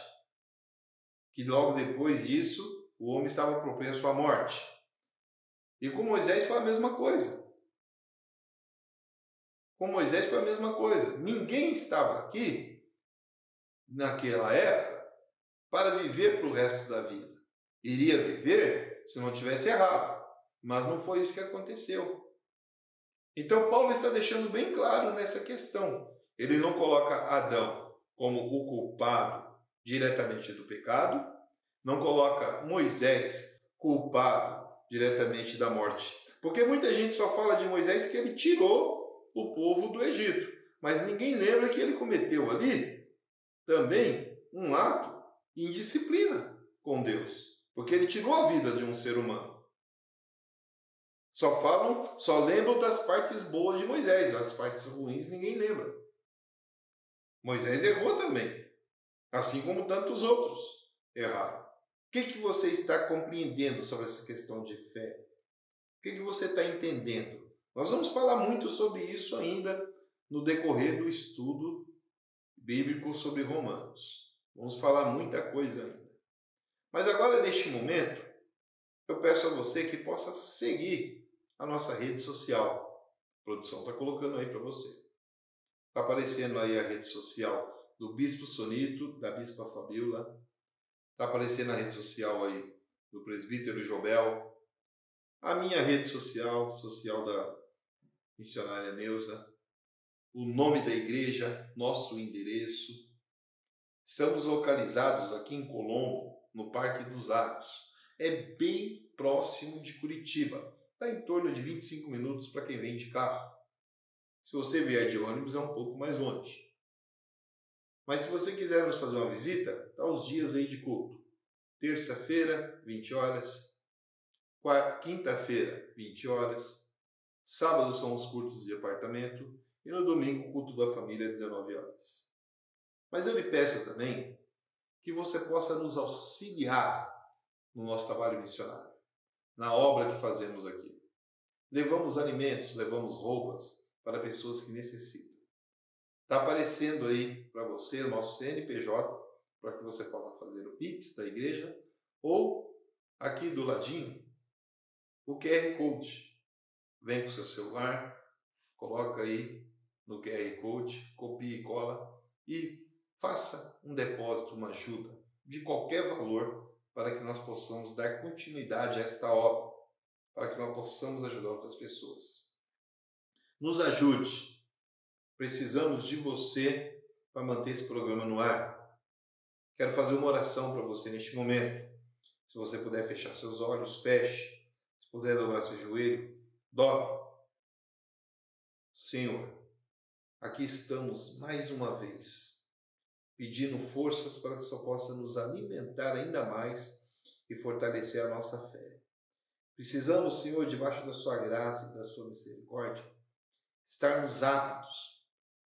que logo depois disso o homem estava propenso à morte. E com Moisés foi a mesma coisa. Com Moisés foi a mesma coisa. Ninguém estava aqui, naquela época, para viver para o resto da vida. Iria viver se não tivesse errado. Mas não foi isso que aconteceu. Então Paulo está deixando bem claro nessa questão. Ele não coloca Adão como o culpado diretamente do pecado, não coloca Moisés culpado diretamente da morte. Porque muita gente só fala de Moisés que ele tirou o povo do Egito. Mas ninguém lembra que ele cometeu ali também um ato de indisciplina com Deus. Porque ele tirou a vida de um ser humano. Só lembram das partes boas de Moisés. As partes ruins ninguém lembra. Moisés errou também. Assim como tantos outros erraram. O que você está compreendendo sobre essa questão de fé? O que você está entendendo? Nós vamos falar muito sobre isso ainda no decorrer do estudo bíblico sobre Romanos. Vamos falar muita coisa ainda. Mas agora, neste momento, eu peço a você que possa seguir a nossa rede social. A produção está colocando aí para você. Está aparecendo aí a rede social do Bispo Sonito, da Bispa Fabíola. Está aparecendo a rede social aí do Presbítero Jobel. A minha rede social da missionária Neuza. O nome da igreja, nosso endereço. Estamos localizados aqui em Colombo, no Parque dos Lagos. É bem próximo de Curitiba. Está em torno de 25 minutos para quem vem de carro. Se você vier de ônibus, é um pouco mais longe. Mas se você quiser nos fazer uma visita, está os dias aí de culto. Terça-feira, 20 horas. Quinta-feira, 20 horas. Sábado são os cultos de apartamento. E no domingo, o culto da família, 19 horas. Mas eu lhe peço também que você possa nos auxiliar no nosso trabalho missionário, na obra que fazemos aqui. Levamos alimentos, levamos roupas para pessoas que necessitam. Está aparecendo aí para você o nosso CNPJ, para que você possa fazer o Pix da igreja, ou aqui do ladinho, o QR Code. Vem com o seu celular, coloca aí no QR Code, copia e cola e faça um depósito, uma ajuda de qualquer valor para que nós possamos dar continuidade a esta obra, para que nós possamos ajudar outras pessoas. Nos ajude. Precisamos de você para manter esse programa no ar. Quero fazer uma oração para você neste momento. Se você puder fechar seus olhos, feche. Se puder dobrar seu joelho, dobre. Senhor, aqui estamos mais uma vez, pedindo forças para que o Senhor possa nos alimentar ainda mais e fortalecer a nossa fé. Precisamos, Senhor, debaixo da sua graça e da sua misericórdia, estarmos aptos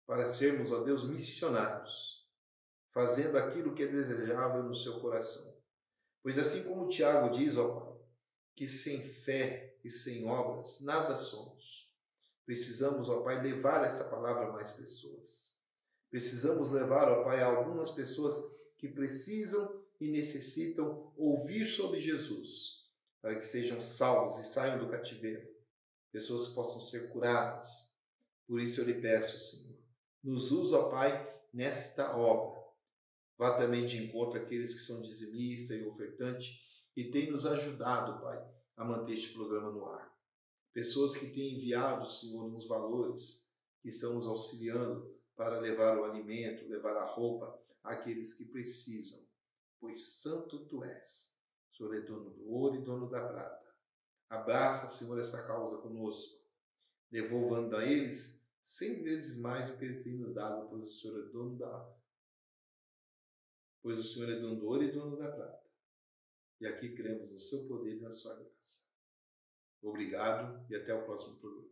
para sermos, ó Deus, missionários, fazendo aquilo que é desejável no seu coração. Pois assim como Tiago diz, ó Pai, que sem fé e sem obras nada somos. Precisamos, ó Pai, levar essa palavra a mais pessoas. Precisamos levar, ó Pai, a algumas pessoas que precisam e necessitam ouvir sobre Jesus, para que sejam salvos e saiam do cativeiro. Pessoas que possam ser curadas. Por isso eu lhe peço, Senhor, nos usa, ó Pai, nesta obra. Vá também de encontro àqueles que são dizimistas e ofertantes e têm nos ajudado, Pai, a manter este programa no ar. Pessoas que têm enviado, Senhor, uns valores que estão nos auxiliando para levar o alimento, levar a roupa àqueles que precisam. Pois santo Tu és. O Senhor é dono do ouro e dono da prata. Abraça, Senhor, essa causa conosco, devolvendo a eles 100 vezes mais do que eles têm nos dado, pois o Senhor é dono do ouro e dono da prata. E aqui cremos no seu poder e na sua graça. Obrigado e até o próximo programa.